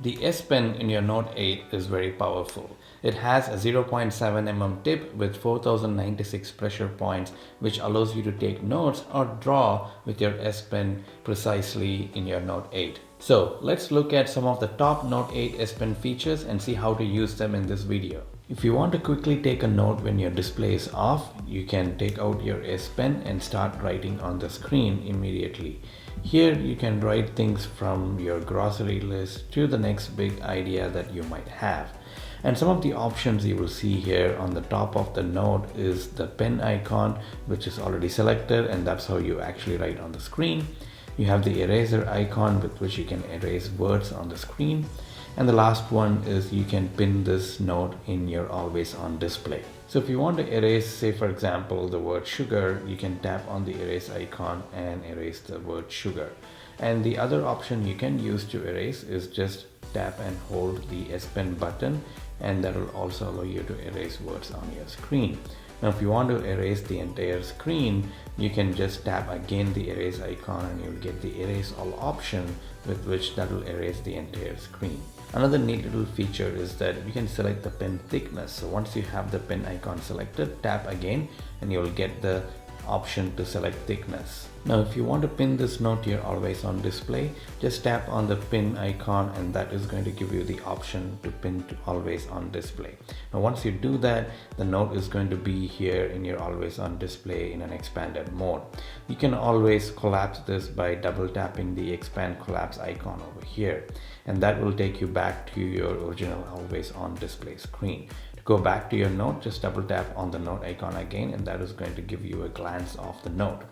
The S Pen in your Note 8 is very powerful. It has a 0.7 mm tip with 4096 pressure points, which allows you to take notes or draw with your S Pen precisely in your Note 8. So let's look at some of the top Note 8 S Pen features and see how to use them in this video. If you want to quickly take a note when your display is off, you can take out your S Pen and start writing on the screen immediately. Here you can write things from your grocery list to the next big idea that you might have. And some of the options you will see here on the top of the note is the pen icon, which is already selected, and that's how you actually write on the screen. You have the eraser icon with which you can erase words on the screen. And the last one is you can pin this note in your always on display. So if you want to erase, say for example, the word sugar, you can tap on the erase icon and erase the word sugar. And the other option you can use to erase is just tap and hold the S Pen button, and that will also allow you to erase words on your screen. Now if you want to erase the entire screen, you can just tap again the erase icon and you'll get the erase all option, with which that will erase the entire screen. Another neat little feature is that you can select the pen thickness. So once you have the pen icon selected, tap again and you'll get the option to select thickness. Now if you want to pin this note to your always on display, just tap on the pin icon and that is going to give you the option to pin to always on display. Now once you do that, the note is going to be here in your always on display in an expanded mode. You can always collapse this by double tapping the expand collapse icon over here, and that will take you back to your original always on display screen. Go back to your note, just double tap on the note icon again, and that is going to give you a glance of the note.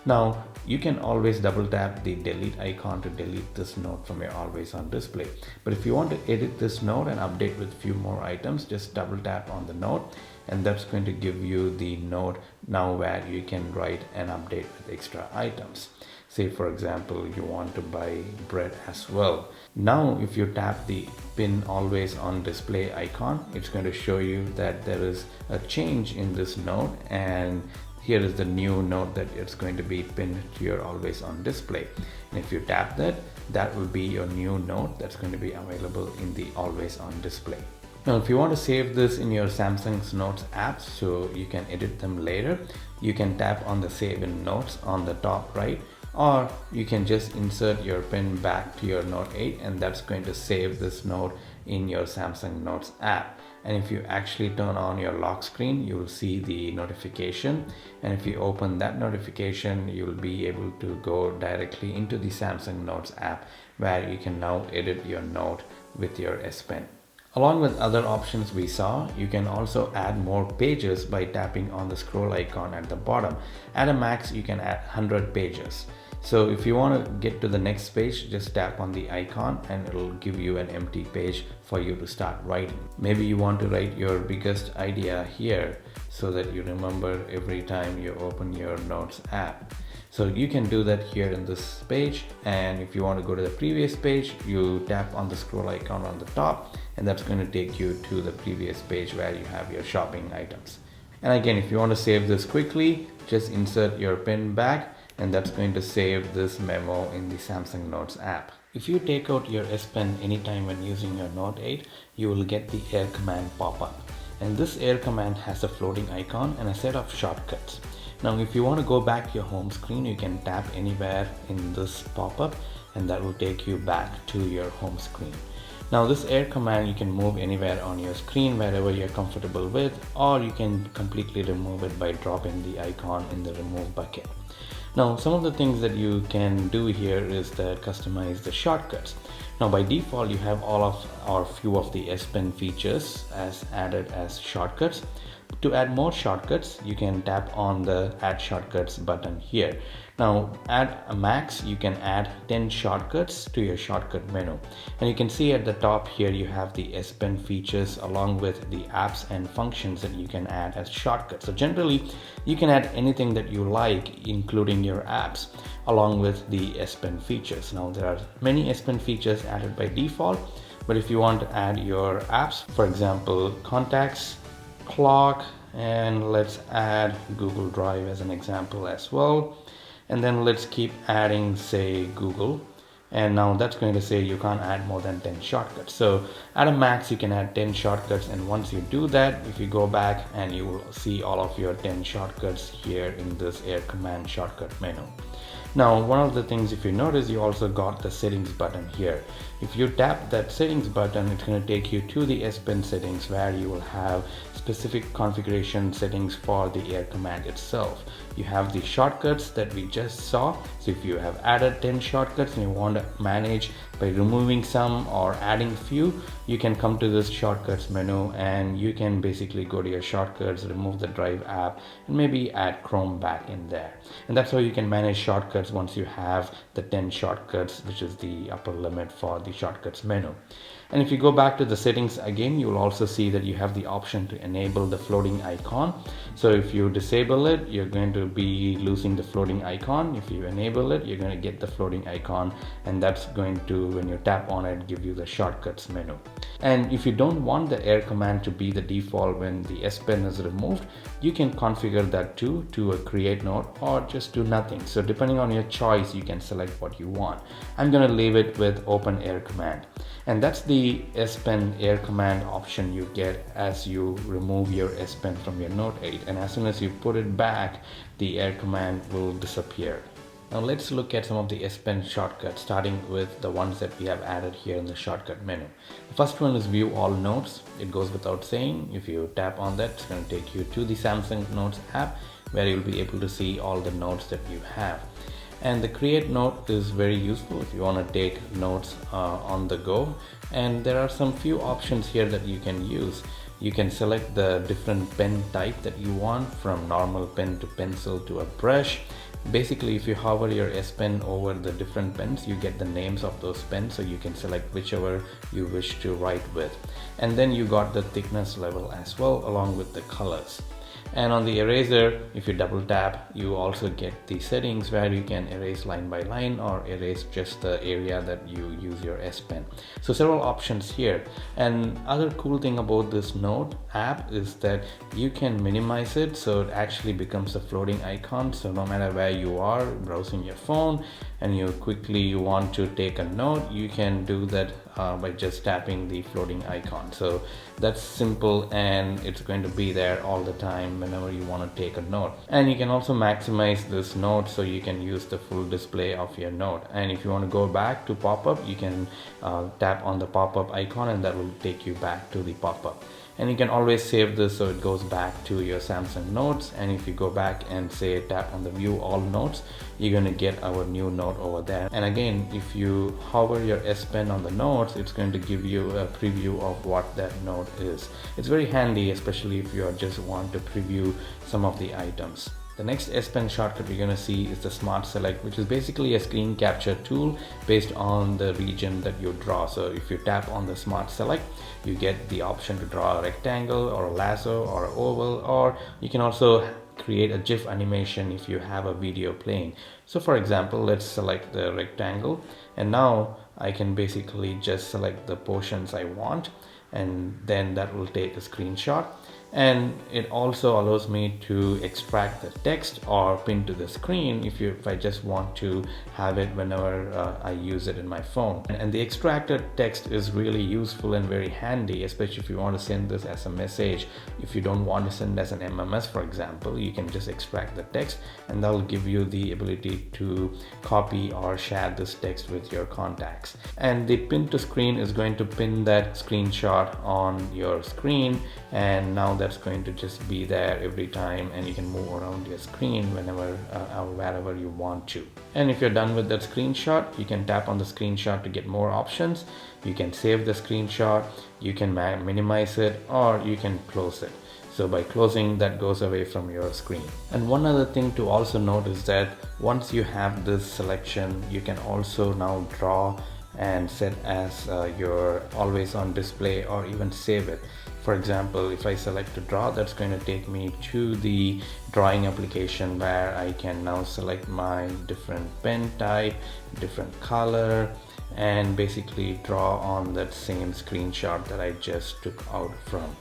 Now you can always double tap the delete icon to delete this note from your always on display. But if you want to edit this note and update with few more items, just double tap on the note, and that's going to give you the note now where you can write and update with extra items. Say for example, you want to buy bread as well. Now if you tap the pin always on display icon, it's going to show you that there is a change in this note, and here is the new note that it's going to be pinned to your always on display. And if you tap that, that will be your new note that's going to be available in the always on display. Now if you want to save this in your Samsung's Notes app so you can edit them later, you can tap on the save in notes on the top right, or you can just insert your pen back to your Note 8 and that's going to save this note in your Samsung Notes app. And if you actually turn on your lock screen, you will see the notification, and if you open that notification, you will be able to go directly into the Samsung Notes app where you can now edit your note with your S Pen. Along with other options we saw, you can also add more pages by tapping on the scroll icon at the bottom. At a max, you can add 100 pages. So if you want to get to the next page, just tap on the icon and it'll give you an empty page for you to start writing. Maybe you want to write your biggest idea here so that you remember every time you open your Notes app. So you can do that here in this page, and if you want to go to the previous page, you tap on the scroll icon on the top and that's going to take you to the previous page where you have your shopping items. And again, if you want to save this quickly, just insert your pen back and that's going to save this memo in the Samsung Notes app. If you take out your S Pen anytime when using your Note 8, you will get the air command pop up. And this air command has a floating icon and a set of shortcuts. Now if you want to go back to your home screen, you can tap anywhere in this pop-up and that will take you back to your home screen. Now this air command you can move anywhere on your screen wherever you're comfortable with, or you can completely remove it by dropping the icon in the remove bucket. Now some of the things that you can do here is that customize the shortcuts. Now by default you have all of or few of the S Pen features as added as shortcuts. To add more shortcuts, you can tap on the add shortcuts button here. Now at a max you can add 10 shortcuts to your shortcut menu, and you can see at the top here you have the S Pen features along with the apps and functions that you can add as shortcuts. So generally you can add anything that you like, including your apps, along with the S Pen features. Now there are many S Pen features added by default, but if you want to add your apps, for example contacts, clock, and let's add Google Drive as an example as well, and then let's keep adding say Google, And now that's going to say you can't add more than 10 shortcuts. So at a max you can add 10 shortcuts, and once you do that, if you go back, and you will see all of your 10 shortcuts here in this air command shortcut menu. Now, one of the things, if you notice, you also got the settings button here. If you tap that settings button, it's going to take you to the S Pen settings, where you will have specific configuration settings for the air command itself. You have the shortcuts that we just saw. So if you have added 10 shortcuts and you want to manage by removing some or adding few, you can come to this shortcuts menu, and you can basically go to your shortcuts, remove the Drive app, and maybe add Chrome back in there. And that's how you can manage shortcuts once you have the 10 shortcuts, which is the upper limit for the shortcuts menu. And if you go back to the settings again, you will also see that you have the option to enable the floating icon. So if you disable it, you're going to be losing the floating icon. If you enable it, you're going to get the floating icon, and that's going to, when you tap on it, give you the shortcuts menu. And if you don't want the air command to be the default when the S Pen is removed, you can configure that too, to a create note, or just do nothing. So depending on your choice, you can select what you want. I'm going to leave it with open air command. And that's the S Pen air command option you get as you remove your S Pen from your Note 8. And as soon as you put it back, the air command will disappear. Now let's look at some of the S Pen shortcuts, starting with the ones that we have added here in the shortcut menu. The first one is view all notes. It goes without saying. If you tap on that, it's going to take you to the Samsung Notes app, where you'll be able to see all the notes that you have. And the create note is very useful if you want to take notes on the go. And there are some few options here that you can use. You can select the different pen type that you want, from normal pen to pencil to a brush. Basically, if you hover your S Pen over the different pens, you get the names of those pens, so you can select whichever you wish to write with. And then you got the thickness level as well, along with the colors. And on the eraser, if you double tap, you also get the settings where you can erase line by line or erase just the area that you use your S Pen. So several options here. And other cool thing about this Note app is that you can minimize it, so it actually becomes a floating icon. So no matter where you are browsing your phone and you quickly want to take a note, you can do that by just tapping the floating icon. So that's simple, and it's going to be there all the time whenever you want to take a note. And you can also maximize this note, so you can use the full display of your note. And if you want to go back to pop-up, you can tap on the pop-up icon, and that will take you back to the pop-up. And you can always save this so it goes back to your Samsung Notes. And if you go back and say tap on the view all notes, you're going to get our new note over there. And again, if you hover your S Pen on the notes, it's going to give you a preview of what that note is. It's very handy, especially if you just want to preview some of the items. The next S Pen shortcut we're going to see is the Smart Select, which is basically a screen capture tool based on the region that you draw. So if you tap on the Smart Select, you get the option to draw a rectangle or a lasso or an oval, or you can also create a GIF animation if you have a video playing. So for example, let's select the rectangle, and now I can basically just select the portions I want, and then that will take a screenshot. And it also allows me to extract the text or pin to the screen if I just want to have it whenever I use it in my phone. And the extracted text is really useful and very handy, especially if you want to send this as a message. If you don't want to send as an MMS, for example, you can just extract the text, and that will give you the ability to copy or share this text with your contacts. And the pin to screen is going to pin that screenshot on your screen, and now that's going to just be there every time, and you can move around your screen whenever or wherever you want to. And if you're done with that screenshot, you can tap on the screenshot to get more options. You can save the screenshot, you can minimize it, or you can close it. So by closing, that goes away from your screen. And one other thing to also note is that once you have this selection, you can also now draw and set as your always on display, or even save it. For example, if I select to draw, that's going to take me to the drawing application, where I can now select my different pen type, different color, and basically draw on that same screenshot that I just took out from.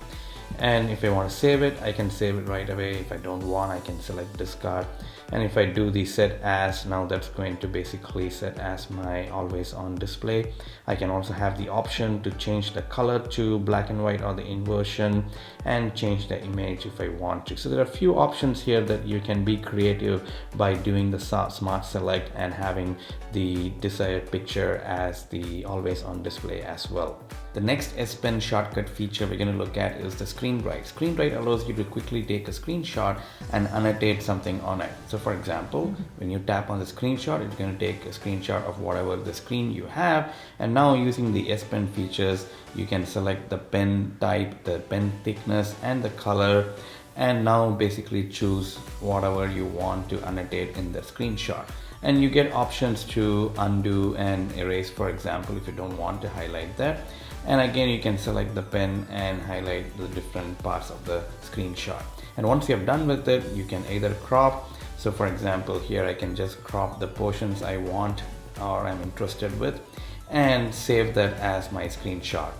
And if I want to save it, I can save it right away. If I don't want, I can select discard. And if I do the set as, now that's going to basically set as my always on display. I can also have the option to change the color to black and white or the inversion, and change the image if I want to. So there are a few options here that you can be creative by doing the smart select and having the desired picture as the always on display as well. The next S Pen shortcut feature we're going to look at is the screen write. Screen write allows you to quickly take a screenshot and annotate something on it. So for example, when you tap on the screenshot, it's going to take a screenshot of whatever the screen you have. And now using the S Pen features, you can select the pen type, the pen thickness, and the color, and now basically choose whatever you want to annotate in the screenshot. And you get options to undo and erase, for example, if you don't want to highlight that. And again, you can select the pen and highlight the different parts of the screenshot. And once you're done with it, you can either crop. So for example, here I can just crop the portions I want or I'm interested with and save that as my screenshot.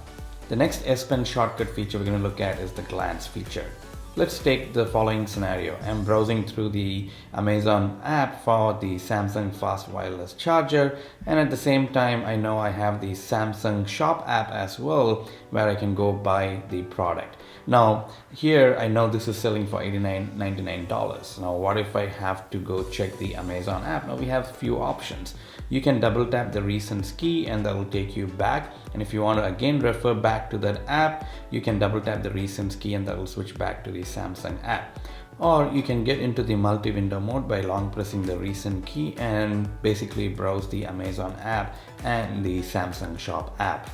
The next S Pen shortcut feature we're going to look at is the glance feature. Let's take the following scenario. I'm browsing through the Amazon app for the Samsung fast wireless charger, and at the same time I know I have the Samsung shop app as well where I can go buy the product. Now here I know this is selling for $89.99. Now what if I have to go check the Amazon app? Now we have a few options. You can double tap the recent key and that will take you back, and if you want to again refer back to that app, you can double tap the recent key and that will switch back to the Samsung app. Or you can get into the multi-window mode by long pressing the recent key and basically browse the Amazon app and the Samsung shop app.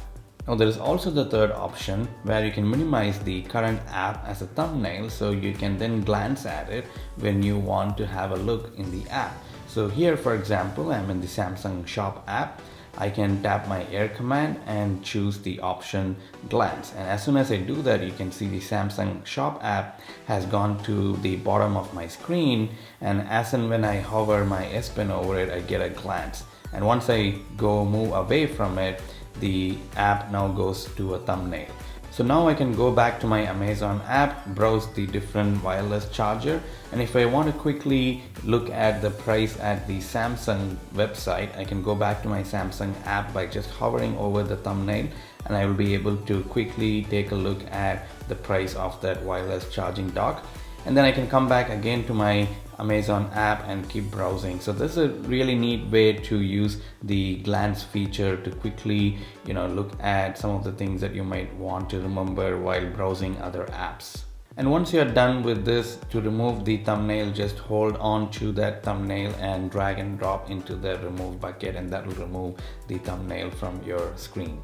Now there is also the third option where you can minimize the current app as a thumbnail, so you can then glance at it when you want to have a look in the app. So here for example, I'm in the Samsung shop app. I can tap my air command and choose the option glance, and as soon as I do that, you can see the Samsung shop app has gone to the bottom of my screen, and as and when I hover my S Pen over it, I get a glance, and once I move away from it, the app now goes to a thumbnail. So now I can go back to my Amazon app, browse the different wireless charger, and if I want to quickly look at the price at the Samsung website, I can go back to my Samsung app by just hovering over the thumbnail, and I will be able to quickly take a look at the price of that wireless charging dock. And then I can come back again to my Amazon app and keep browsing. So this is a really neat way to use the glance feature to quickly, look at some of the things that you might want to remember while browsing other apps. And once you're done with this, to remove the thumbnail, just hold on to that thumbnail and drag and drop into the remove bucket, and that will remove the thumbnail from your screen.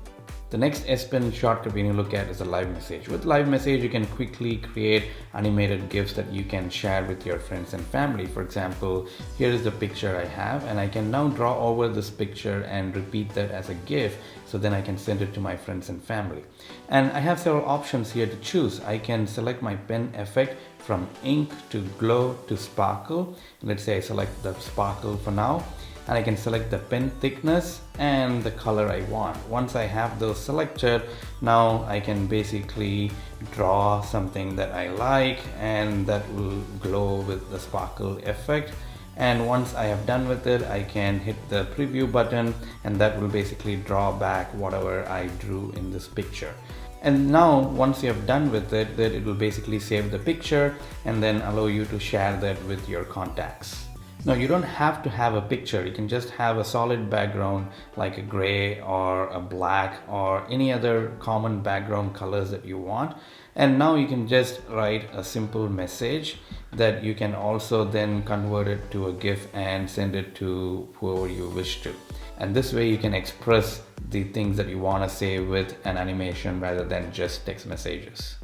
The next S Pen shortcut we need to look at is a live message. With live message, you can quickly create animated GIFs that you can share with your friends and family. For example, here is the picture I have, and I can now draw over this picture and repeat that as a GIF, so then I can send it to my friends and family. And I have several options here to choose. I can select my pen effect from ink to glow to sparkle. Let's say I select the sparkle for now. And I can select the pen thickness and the color I want. Once I have those selected, now I can basically draw something that I like, and that will glow with the sparkle effect. And once I have done with it, I can hit the preview button, and that will basically draw back whatever I drew in this picture. And now once you have done with it, then it will basically save the picture and then allow you to share that with your contacts. Now you don't have to have a picture, you can just have a solid background like a gray or a black or any other common background colors that you want. And now you can just write a simple message that you can also then convert it to a GIF and send it to whoever you wish to. And this way you can express the things that you want to say with an animation rather than just text messages.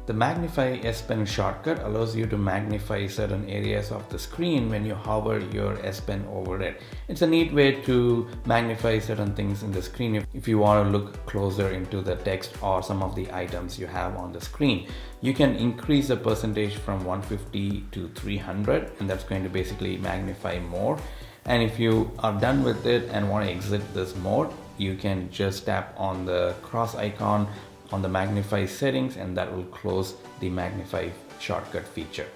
The Magnify S Pen shortcut allows you to magnify certain areas of the screen when you hover your S Pen over it. It's a neat way to magnify certain things in the screen if you want to look closer into the text or some of the items you have on the screen. You can increase the percentage from 150 to 300, and that's going to basically magnify more. And if you are done with it and want to exit this mode, you can just tap on the cross icon on the Magnify settings, and that will close the Magnify shortcut feature.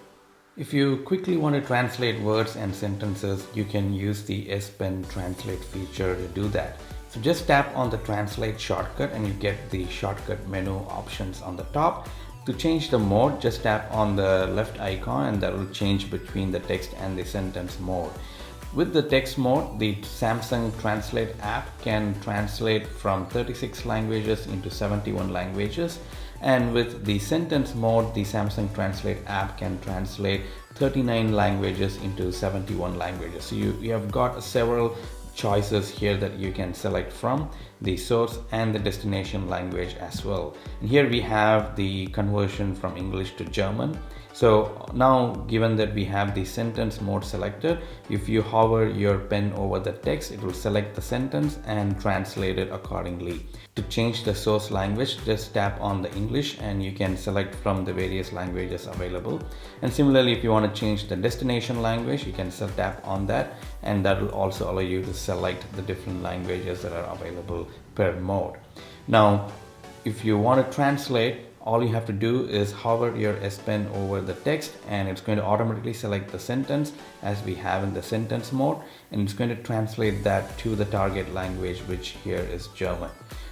If you quickly want to translate words and sentences, you can use the S Pen translate feature to do that. So just tap on the translate shortcut and you get the shortcut menu options on the top. To change the mode, just tap on the left icon and that will change between the text and the sentence mode. With the text mode, the Samsung Translate app can translate from 36 languages into 71 languages. And with the sentence mode, the Samsung Translate app can translate 39 languages into 71 languages. So you have got several choices here that you can select from, the source and the destination language as well. And here we have the conversion from English to German. So now, given that we have the sentence mode selected, if you hover your pen over the text, it will select the sentence and translate it accordingly. To change the source language, just tap on the English and you can select from the various languages available. And similarly, if you want to change the destination language, you can tap on that, and that will also allow you to select the different languages that are available per mode. Now, if you want to translate, all you have to do is hover your S Pen over the text and it's going to automatically select the sentence as we have in the sentence mode, and it's going to translate that to the target language, which here is German.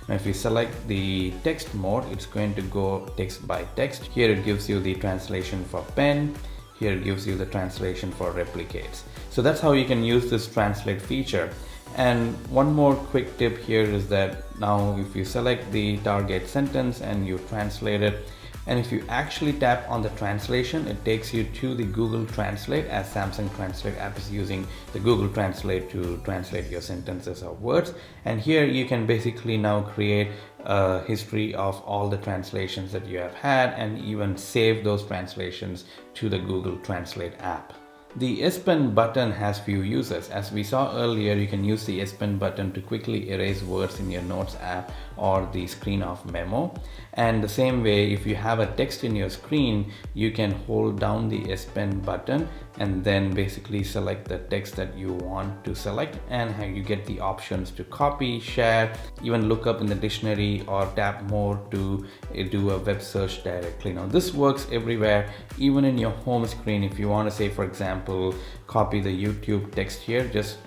Now if you select the text mode, it's going to go text by text. Here it gives you the translation for pen. Here it gives you the translation for replicates. So that's how you can use this translate feature. And one more quick tip here is that now if you select the target sentence and you translate it, and if you actually tap on the translation, it takes you to the Google Translate, as Samsung Translate app is using the Google Translate to translate your sentences or words. And here you can basically now create a history of all the translations that you have had and even save those translations to the Google Translate app. The S Pen button has few uses. As we saw earlier, you can use the S Pen button to quickly erase words in your Notes app or the screen of Memo. And the same way, if you have a text in your screen, you can hold down the S Pen button and then basically select the text that you want to select, and you get the options to copy, share, even look up in the dictionary, or tap more to do a web search directly. Now this works everywhere, even in your home screen. If you want to say, for example, copy the YouTube text here, just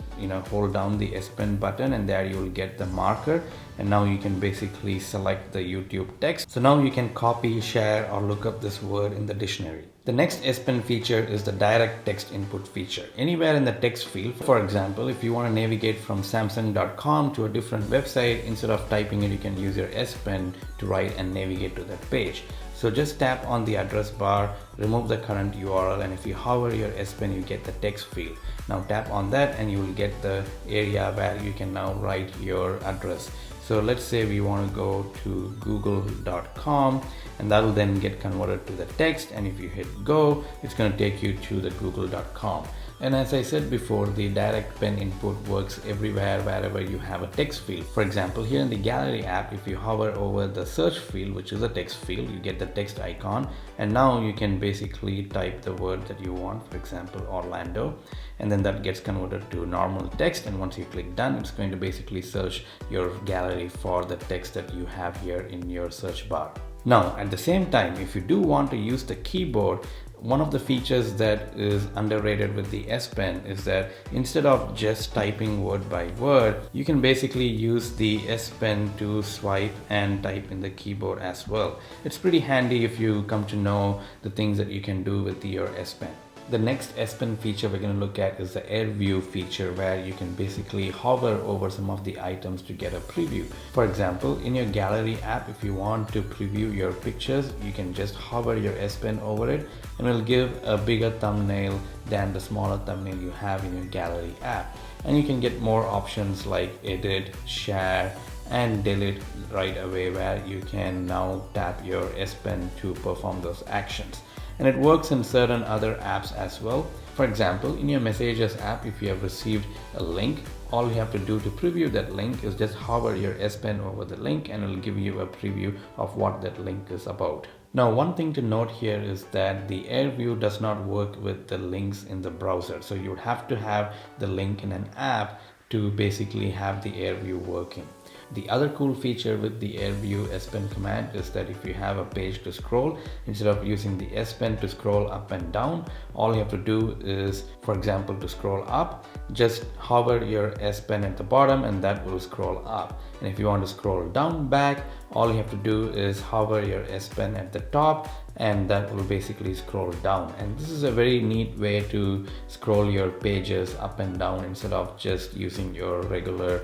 hold down the S Pen button and there you will get the marker, and now you can basically select the YouTube text. So now you can copy, share, or look up this word in the dictionary. The next S Pen feature is the direct text input feature. Anywhere in the text field, for example, if you want to navigate from Samsung.com to a different website, instead of typing it, you can use your S Pen to write and navigate to that page. So just tap on the address bar, remove the current URL, and if you hover your S Pen, you get the text field. Now tap on that and you will get the area where you can now write your address. So let's say we want to go to google.com, and that will then get converted to the text, and if you hit go, it's going to take you to the google.com. And as I said before, the direct pen input works everywhere wherever you have a text field. For example, here in the gallery app, if you hover over the search field, which is a text field, you get the text icon, and now you can basically type the word that you want, for example Orlando, and then that gets converted to normal text, and once you click done, it's going to basically search your gallery for the text that you have here in your search bar. Now at the same time, if you do want to use the keyboard, one of the features that is underrated with the S Pen is that instead of just typing word by word, you can basically use the S Pen to swipe and type in the keyboard as well. It's pretty handy if you come to know the things that you can do with your S Pen. The next S Pen feature we're going to look at is the Air View feature, where you can basically hover over some of the items to get a preview. For example, in your gallery app, if you want to preview your pictures, you can just hover your S Pen over it and it'll give a bigger thumbnail than the smaller thumbnail you have in your gallery app. And you can get more options like edit, share, and delete right away, where you can now tap your S Pen to perform those actions. And it works in certain other apps as well. For example, in your Messages app, if you have received a link, all you have to do to preview that link is just hover your S Pen over the link and it will give you a preview of what that link is about. Now, one thing to note here is that the Air View does not work with the links in the browser. So you would have to have the link in an app to basically have the Air View working. The other cool feature with the AirView S Pen command is that if you have a page to scroll, instead of using the S Pen to scroll up and down, all you have to do is, for example, to scroll up, just hover your S Pen at the bottom and that will scroll up. And if you want to scroll down back, all you have to do is hover your S Pen at the top and that will basically scroll down. And this is a very neat way to scroll your pages up and down instead of just using your regular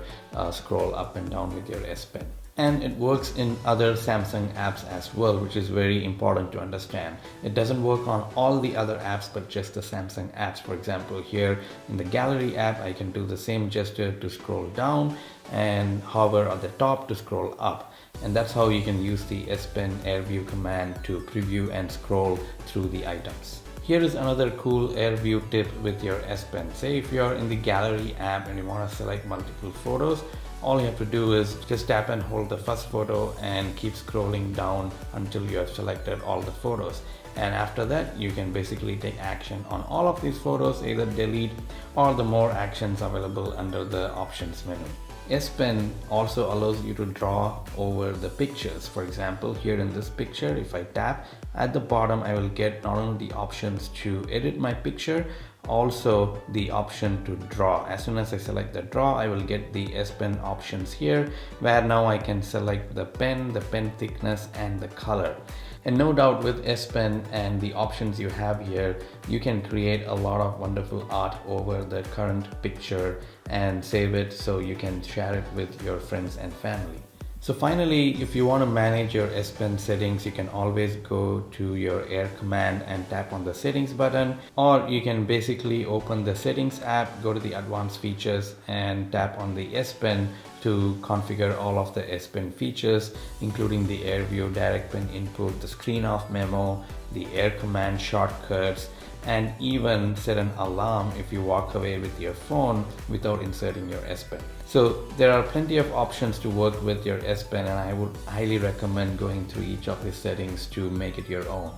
scroll up and down with your S Pen. And it works in other Samsung apps as well, which is very important to understand. It doesn't work on all the other apps but just the Samsung apps. For example, here in the gallery app, I can do the same gesture to scroll down and hover at the top to scroll up. And that's how you can use the S Pen AirView command to preview and scroll through the items. Here is another cool AirView tip with your S Pen. Say if you're in the gallery app and you want to select multiple photos, all you have to do is just tap and hold the first photo and keep scrolling down until you have selected all the photos. And after that, you can basically take action on all of these photos, either delete or the more actions available under the options menu. S Pen also allows you to draw over the pictures. For example, here in this picture, if I tap at the bottom, I will get not only the options to edit my picture, also the option to draw. As soon as I select the draw, I will get the S Pen options here, where now I can select the pen thickness and the color. And no doubt with S Pen and the options you have here, you can create a lot of wonderful art over the current picture and save it so you can share it with your friends and family. So finally, if you want to manage your S Pen settings, you can always go to your Air command and tap on the settings button, or you can basically open the settings app, go to the advanced features and tap on the S Pen to configure all of the S Pen features, including the AirView direct pen input, the screen off memo, the Air command shortcuts, and even set an alarm if you walk away with your phone without inserting your S Pen. So there are plenty of options to work with your S Pen, and I would highly recommend going through each of these settings to make it your own.